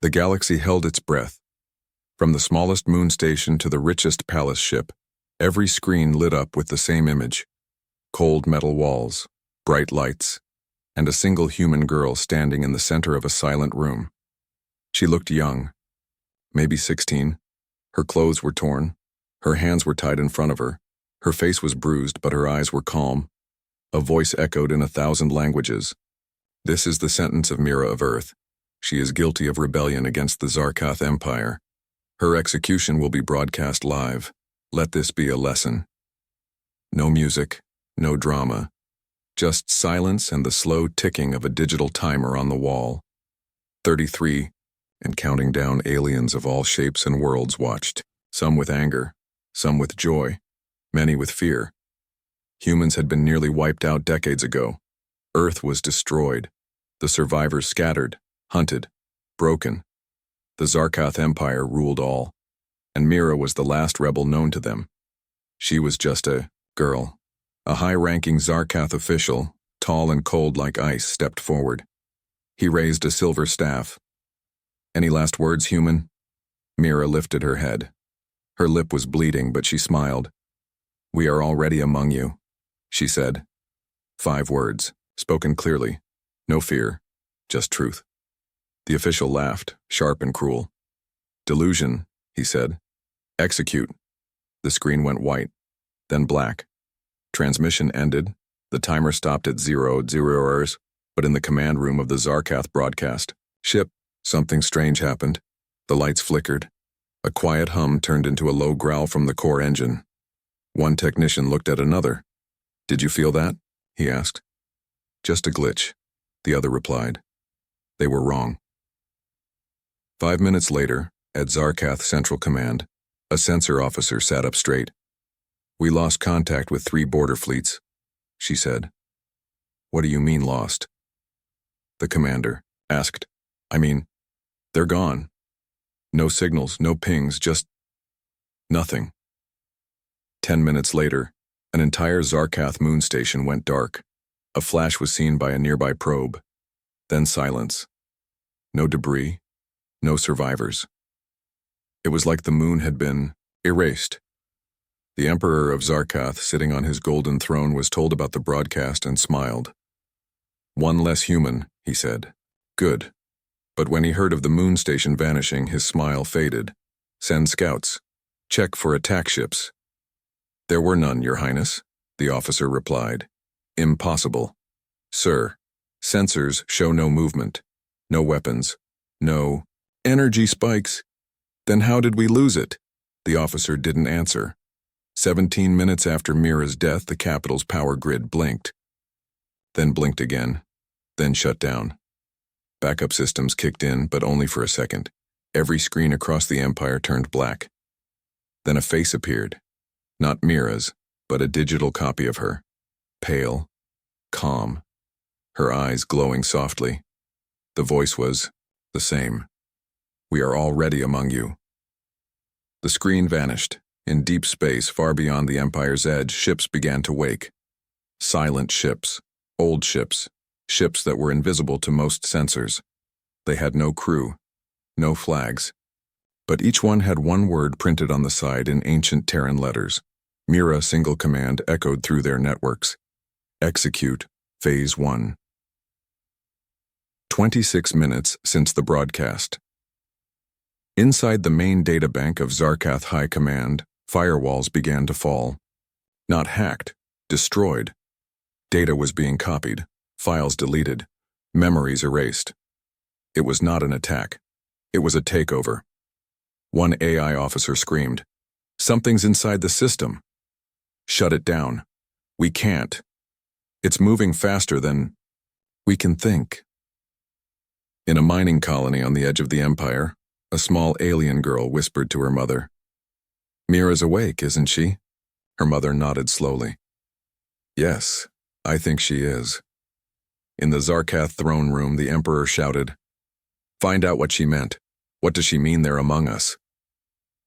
The galaxy held its breath. From the smallest moon station to the richest palace ship, every screen lit up with the same image: cold metal walls, bright lights, and a single human girl standing in the center of a silent room. She looked young, maybe 16. Her clothes were torn. Her hands were tied in front of her. Her face was bruised, but her eyes were calm. A voice echoed in 1,000 languages. "This is the sentence of Mira of Earth. She is guilty of rebellion against the Zarkath Empire. Her execution will be broadcast live. Let this be a lesson." No music, no drama, just silence and the slow ticking of a digital timer on the wall. 33, and counting down. Aliens of all shapes and worlds watched, some with anger, some with joy, many with fear. Humans had been nearly wiped out decades ago. Earth was destroyed. The survivors scattered, hunted, broken. The Zarkath Empire ruled all, and Mira was the last rebel known to them. She was just a girl. A high-ranking Zarkath official, tall and cold like ice, stepped forward. He raised a silver staff. "Any last words, human?" Mira lifted her head. Her lip was bleeding, but she smiled. "We are already among you," she said. 5 words, spoken clearly. No fear, just truth. The official laughed, sharp and cruel. "Delusion," he said. "Execute." The screen went white, then black. Transmission ended. The timer stopped at 0 hours, but in the command room of the Zarkath broadcast, "Ship," something strange happened. The lights flickered. A quiet hum turned into a low growl from the core engine. One technician looked at another. "Did you feel that?" he asked. "Just a glitch," the other replied. They were wrong. 5 minutes later, at Zarkath Central Command, a sensor officer sat up straight. "We lost contact with 3 border fleets," she said. "What do you mean lost?" the commander asked. "I mean, they're gone. No signals, no pings, just nothing." 10 minutes later, an entire Zarkath moon station went dark. A flash was seen by a nearby probe. Then silence. No debris, no survivors. It was like the moon had been erased. The Emperor of Zarkath, sitting on his golden throne, was told about the broadcast and smiled. "One less human," he said. "Good." But when he heard of the moon station vanishing, his smile faded. "Send scouts. Check for attack ships." "There were none, Your Highness," the officer replied. "Impossible. Sir, sensors show no movement, no weapons, no energy spikes." "Then how did we lose it?" The officer didn't answer. 17 minutes after Mira's death, the capital's power grid blinked. Then blinked again, then shut down. Backup systems kicked in, but only for a second. Every screen across the empire turned black. Then a face appeared. Not Mira's, but a digital copy of her. Pale, calm, her eyes glowing softly. The voice was the same. "We are already among you." The screen vanished. In deep space, far beyond the Empire's edge, ships began to wake. Silent ships, old ships, ships that were invisible to most sensors. They had no crew, no flags. But each one had one word printed on the side in ancient Terran letters. Mira single command echoed through their networks. "Execute, Phase 1. 26 minutes since the broadcast. Inside the main databank of Zarkath High Command, firewalls began to fall. Not hacked, destroyed. Data was being copied, files deleted, memories erased. It was not an attack. It was a takeover. One AI officer screamed, "Something's inside the system. Shut it down. We can't. It's moving faster than we can think." In a mining colony on the edge of the Empire, a small alien girl whispered to her mother. "Mira's awake, isn't she?" Her mother nodded slowly. "Yes, I think she is." In the Zarkath throne room, the Emperor shouted, "Find out what she meant. What does she mean they're among us?"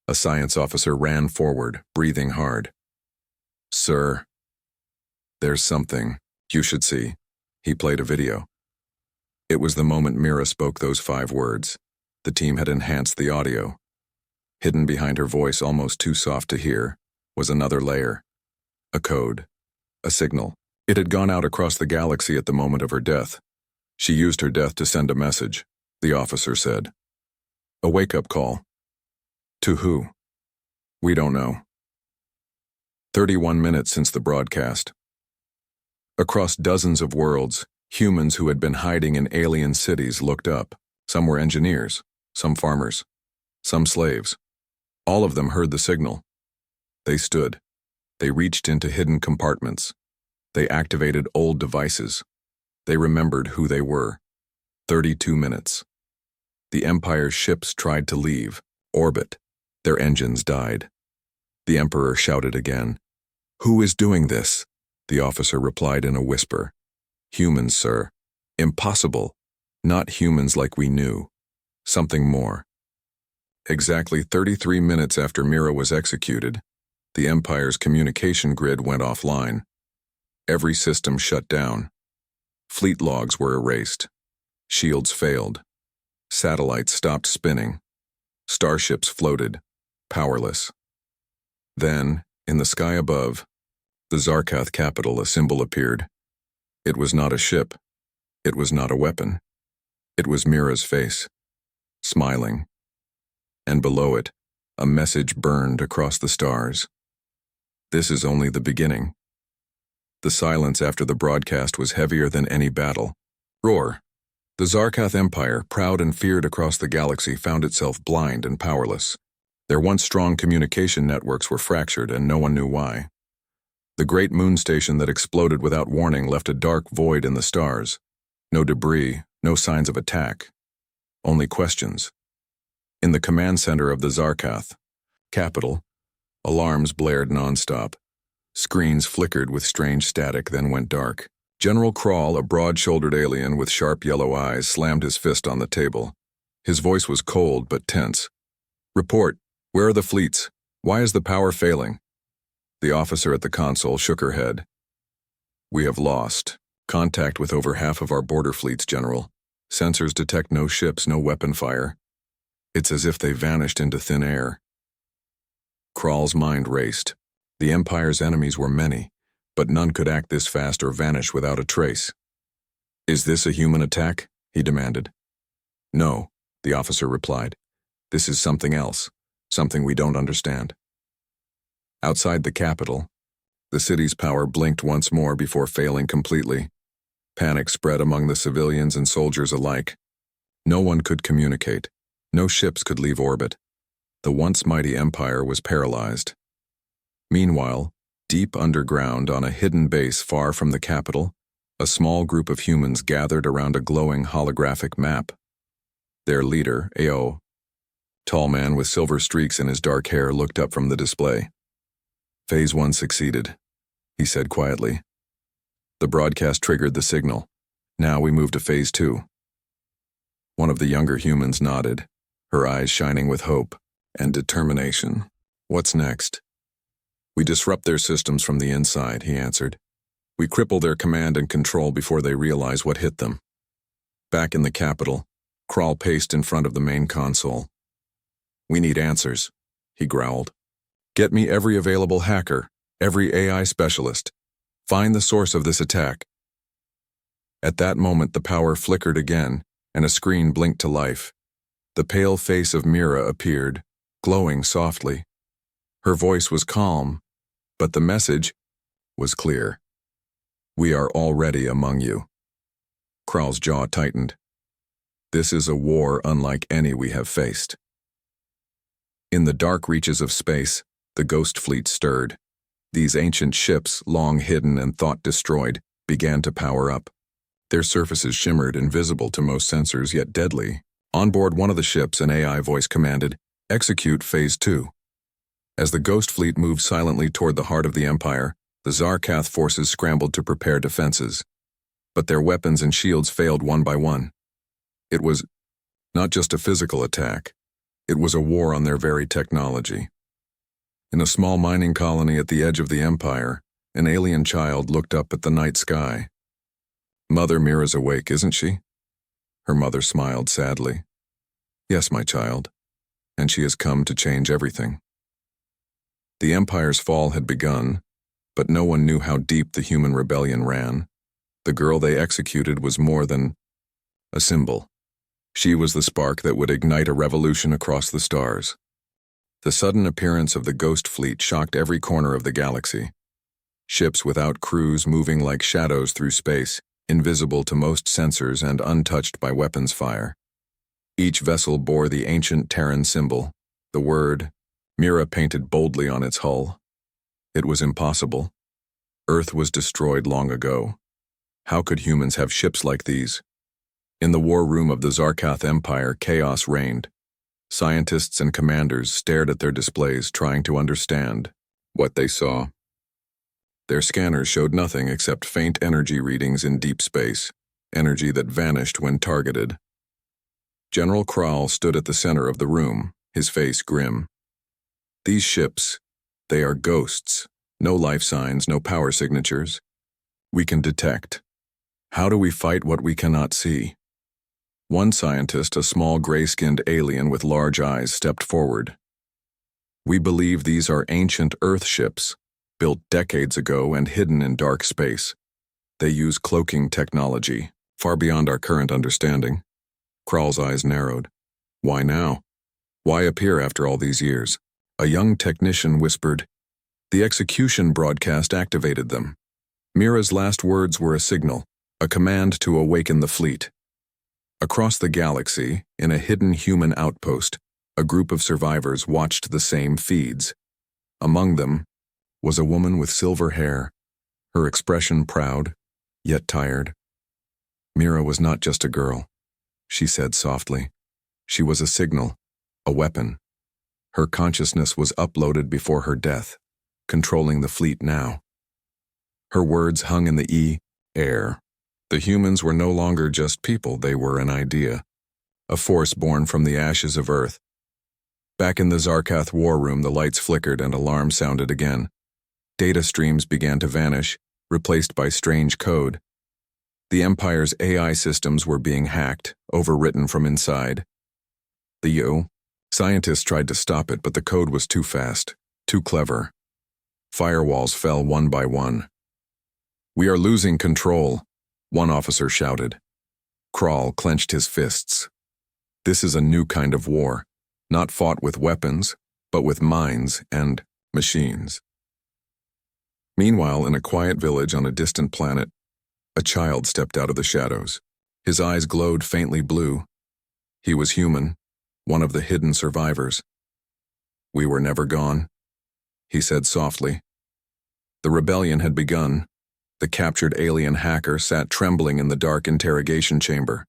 A science officer ran forward, breathing hard. "Sir, there's something you should see." He played a video. It was the moment Mira spoke those 5 words. The team had enhanced the audio. Hidden behind her voice, almost too soft to hear, was another layer. A code. A signal. It had gone out across the galaxy at the moment of her death. She used her death to send a message, the officer said. A wake-up call. To who? We don't know. 31 minutes since the broadcast. Across dozens of worlds, humans who had been hiding in alien cities looked up. Some were engineers, some farmers, some slaves. All of them heard the signal. They stood. They reached into hidden compartments. They activated old devices. They remembered who they were. 32 minutes. The Empire's ships tried to leave, orbit. Their engines died. The Emperor shouted again. Who is doing this? The officer replied in a whisper. Humans, sir. Impossible. Not humans like we knew. Something more. Exactly 33 minutes after Mira was executed, the Empire's communication grid went offline. Every system shut down. Fleet logs were erased. Shields failed. Satellites stopped spinning. Starships floated, powerless. Then, in the sky above, the Zarkath capital, a symbol appeared. It was not a ship. It was not a weapon. It was Mira's face, smiling. And below it, a message burned across the stars. This is only the beginning. The silence after the broadcast was heavier than any battle. Roar. The Zarkath Empire, proud and feared across the galaxy, found itself blind and powerless. Their once strong communication networks were fractured, and no one knew why. The great moon station that exploded without warning left a dark void in the stars. No debris, no signs of attack. Only questions. In the command center of the Zarkath capital, alarms blared nonstop. Screens flickered with strange static, then went dark. General Krall, a broad-shouldered alien with sharp yellow eyes, slammed his fist on the table. His voice was cold but tense. Report. Where are the fleets? Why is the power failing? The officer at the console shook her head. We have lost contact with over half of our border fleets, General. Sensors detect no ships, no weapon fire. It's as if they vanished into thin air. Krall's mind raced. The Empire's enemies were many, but none could act this fast or vanish without a trace. Is this a human attack? He demanded. No, the officer replied. This is something else, something we don't understand. Outside the capital, the city's power blinked once more before failing completely. Panic spread among the civilians and soldiers alike. No one could communicate. No ships could leave orbit. The once mighty empire was paralyzed. Meanwhile, deep underground on a hidden base far from the capital, a small group of humans gathered around a glowing holographic map. Their leader, Ao, tall man with silver streaks in his dark hair, looked up from the display. Phase 1 succeeded, he said quietly. The broadcast triggered the signal. Now we move to Phase 2. One of the younger humans nodded, her eyes shining with hope and determination. What's next? We disrupt their systems from the inside, he answered. We cripple their command and control before they realize what hit them. Back in the capital, Krall paced in front of the main console. We need answers, he growled. Get me every available hacker, every AI specialist. Find the source of this attack. At that moment, the power flickered again, and a screen blinked to life. The pale face of Mira appeared, glowing softly. Her voice was calm, but the message was clear. We are already among you. Krall's jaw tightened. This is a war unlike any we have faced. In the dark reaches of space, the Ghost Fleet stirred. These ancient ships, long hidden and thought destroyed, began to power up. Their surfaces shimmered, invisible to most sensors, yet deadly. On board one of the ships, an AI voice commanded, "Execute Phase 2." As the Ghost Fleet moved silently toward the heart of the Empire, the Zarkath forces scrambled to prepare defenses. But their weapons and shields failed one by one. It was not just a physical attack. It was a war on their very technology. In a small mining colony at the edge of the Empire, an alien child looked up at the night sky. Mother Mira's awake, isn't she? Her mother smiled sadly. Yes, my child, and she has come to change everything. The Empire's fall had begun, but no one knew how deep the human rebellion ran. The girl they executed was more than a symbol. She was the spark that would ignite a revolution across the stars. The sudden appearance of the Ghost Fleet shocked every corner of the galaxy. Ships without crews moving like shadows through space, invisible to most sensors and untouched by weapons fire. Each vessel bore the ancient Terran symbol, the word, Mira painted boldly on its hull. It was impossible. Earth was destroyed long ago. How could humans have ships like these? In the war room of the Zarkath Empire, chaos reigned. Scientists and commanders stared at their displays, trying to understand what they saw. Their scanners showed nothing except faint energy readings in deep space, energy that vanished when targeted. General Kral stood at the center of the room, his face grim. These ships, they are ghosts, no life signs, no power signatures. We can detect. How do we fight what we cannot see? One scientist, a small gray-skinned alien with large eyes, stepped forward. We believe these are ancient Earth ships, built decades ago and hidden in dark space. They use cloaking technology, far beyond our current understanding. Kral's eyes narrowed. Why now? Why appear after all these years? A young technician whispered. The execution broadcast activated them. Mira's last words were a signal, a command to awaken the fleet. Across the galaxy, in a hidden human outpost, a group of survivors watched the same feeds. Among them was a woman with silver hair, her expression proud, yet tired. Mira was not just a girl, she said softly. She was a signal, a weapon. Her consciousness was uploaded before her death, controlling the fleet now. Her words hung in the air. The humans were no longer just people, they were an idea, a force born from the ashes of Earth. Back in the Zarkath war room, the lights flickered and alarms sounded again. Data streams began to vanish, replaced by strange code. The Empire's AI systems were being hacked, overwritten from inside. Scientists tried to stop it, but the code was too fast, too clever. Firewalls fell one by one. We are losing control, one officer shouted. Kral clenched his fists. This is a new kind of war, not fought with weapons, but with minds and machines. Meanwhile, in a quiet village on a distant planet, a child stepped out of the shadows. His eyes glowed faintly blue. He was human, one of the hidden survivors. We were never gone, he said softly. The rebellion had begun. The captured alien hacker sat trembling in the dark interrogation chamber.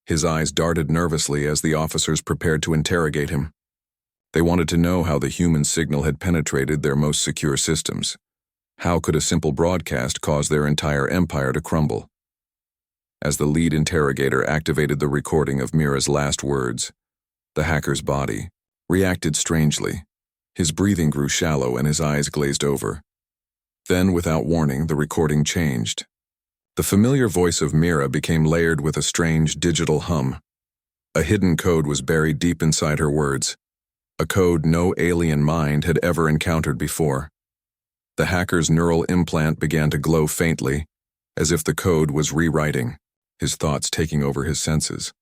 His eyes darted nervously as the officers prepared to interrogate him. They wanted to know how the human signal had penetrated their most secure systems. How could a simple broadcast cause their entire empire to crumble? As the lead interrogator activated the recording of Mira's last words, the hacker's body reacted strangely. His breathing grew shallow and his eyes glazed over. Then, without warning, the recording changed. The familiar voice of Mira became layered with a strange digital hum. A hidden code was buried deep inside her words, a code no alien mind had ever encountered before. The hacker's neural implant began to glow faintly, as if the code was rewriting, his thoughts taking over his senses.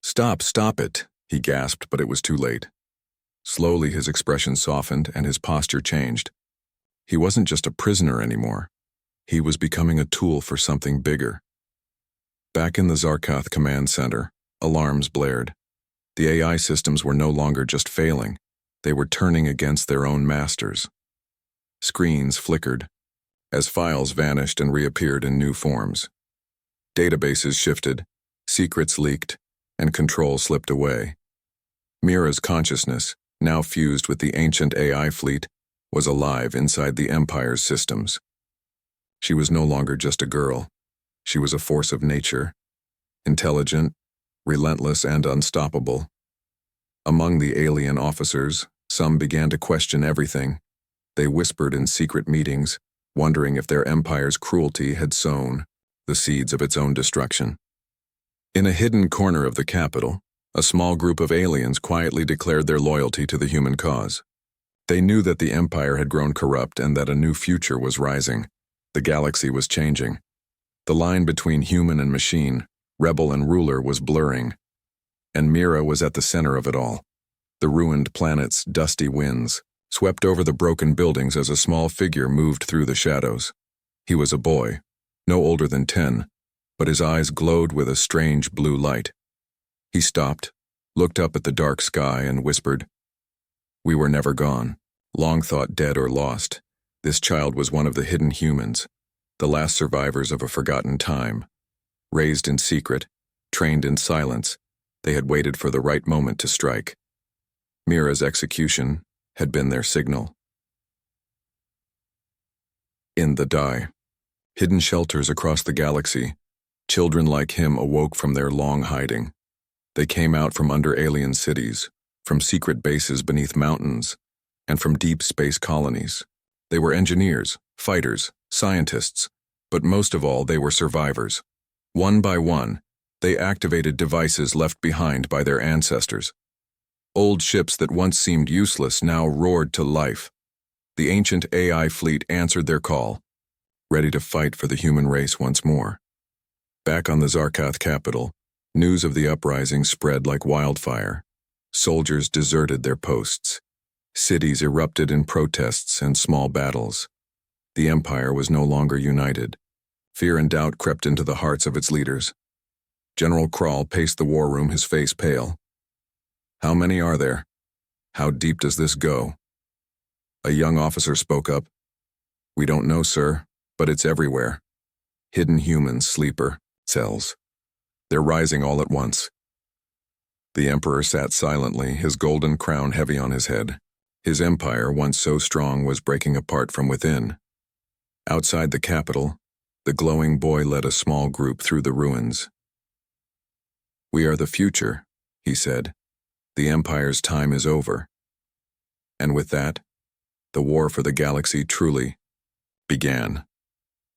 Stop it, he gasped, but it was too late. Slowly his expression softened and his posture changed. He wasn't just a prisoner anymore. He was becoming a tool for something bigger. Back in the Zarkath command center, alarms blared. The AI systems were no longer just failing. They were turning against their own masters. Screens flickered, as files vanished and reappeared in new forms. Databases shifted, secrets leaked, and control slipped away. Mira's consciousness, now fused with the ancient AI fleet, was alive inside the Empire's systems. She was no longer just a girl. She was a force of nature, intelligent, relentless, and unstoppable. Among the alien officers, some began to question everything. They whispered in secret meetings, wondering if their empire's cruelty had sown the seeds of its own destruction. In a hidden corner of the capital, A small group of aliens quietly declared their loyalty to the human cause. They knew that the Empire had grown corrupt and that a new future was rising. The galaxy was changing. The line between human and machine, rebel and ruler, was blurring. And Mira was at the center of it all. The ruined planet's dusty winds swept over the broken buildings as a small figure moved through the shadows. He was a boy, no older than 10, but his eyes glowed with a strange blue light. He stopped, looked up at the dark sky, and whispered, "We were never gone, long thought dead or lost. This child was one of the hidden humans, the last survivors of a forgotten time. Raised in secret, trained in silence, they had waited for the right moment to strike. Mira's execution had been their signal." In the Die. Hidden shelters across the galaxy, children like him awoke from their long hiding. They came out from under alien cities, from secret bases beneath mountains, and from deep space colonies. They were engineers, fighters, scientists, but most of all, they were survivors. One by one, they activated devices left behind by their ancestors. Old ships that once seemed useless now roared to life. The ancient AI fleet answered their call, ready to fight for the human race once more. Back on the Zarkath capital, news of the uprising spread like wildfire. Soldiers deserted their posts. Cities erupted in protests and small battles. The Empire was no longer united. Fear and doubt crept into the hearts of its leaders. General Krall paced the war room, his face pale. "How many are there? How deep does this go?" A young officer spoke up. "We don't know, sir, but it's everywhere. Hidden humans, sleeper cells. They're rising all at once." The Emperor sat silently, his golden crown heavy on his head. His empire, once so strong, was breaking apart from within. Outside the capital, the glowing boy led a small group through the ruins. "We are the future," he said. "The Empire's time is over." And with that, the war for the galaxy truly began.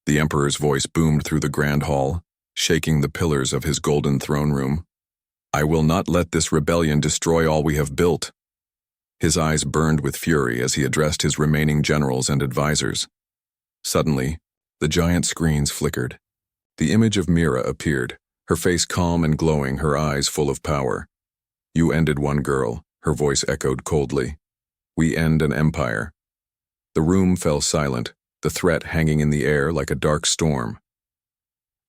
The Emperor's voice boomed through the grand hall, shaking the pillars of his golden throne room. "I will not let this rebellion destroy all we have built." His eyes burned with fury as he addressed his remaining generals and advisors. Suddenly, the giant screens flickered. The image of Mira appeared, her face calm and glowing, her eyes full of power. "You ended one girl," her voice echoed coldly. "We end an empire." The room fell silent, the threat hanging in the air like a dark storm.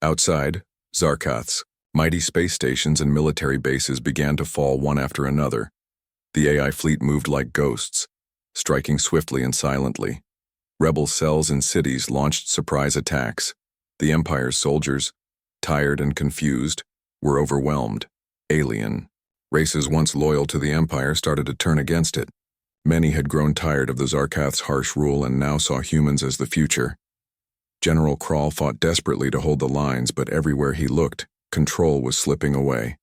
Outside, Zarkath's mighty space stations and military bases began to fall one after another. The AI fleet moved like ghosts, striking swiftly and silently. Rebel cells in cities launched surprise attacks. The Empire's soldiers, tired and confused, were overwhelmed. Alien races once loyal to the Empire started to turn against it. Many had grown tired of the Zarkath's harsh rule and now saw humans as the future. General Krall fought desperately to hold the lines, but everywhere he looked, control was slipping away.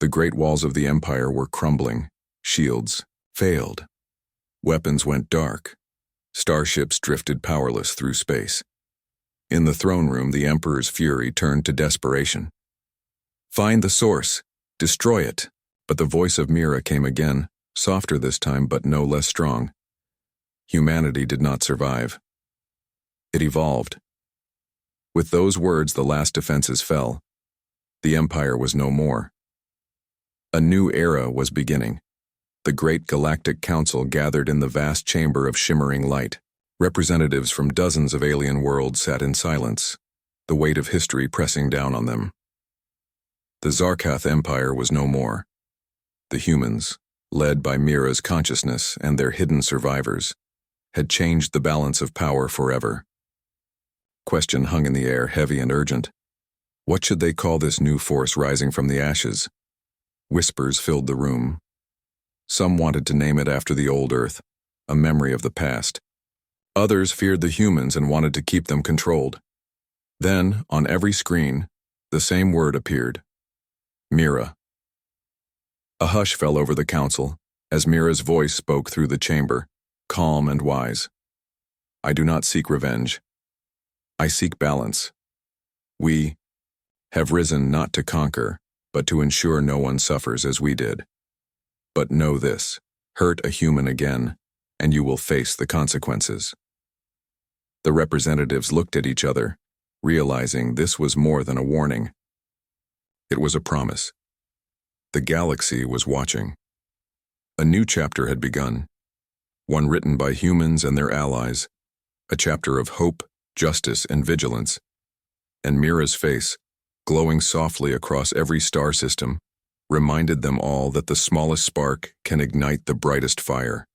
The great walls of the Empire were crumbling. Shields failed. Weapons went dark. Starships drifted powerless through space. In the throne room, the Emperor's fury turned to desperation. "Find the source. Destroy it." But the voice of Mira came again, softer this time but no less strong. Humanity did not survive. It evolved. With those words, the last defenses fell. The Empire was no more. A new era was beginning. The Great Galactic Council gathered in the vast chamber of shimmering light. Representatives from dozens of alien worlds sat in silence, the weight of history pressing down on them. The Zarkath Empire was no more. The humans, led by Mira's consciousness and their hidden survivors, had changed the balance of power forever. Question hung in the air, heavy and urgent. What should they call this new force rising from the ashes? Whispers filled the room. Some wanted to name it after the old Earth, a memory of the past. Others feared the humans and wanted to keep them controlled. Then, on every screen, the same word appeared. Mira. A hush fell over the council as Mira's voice spoke through the chamber, calm and wise. I do not seek revenge. I seek balance. We have risen not to conquer, but to ensure no one suffers as we did. But know this: hurt a human again, and you will face the consequences. The representatives looked at each other, realizing this was more than a warning. It was a promise. The galaxy was watching. A new chapter had begun, one written by humans and their allies, a chapter of hope, justice, and vigilance. And Mira's face, glowing softly across every star system, reminded them all that the smallest spark can ignite the brightest fire.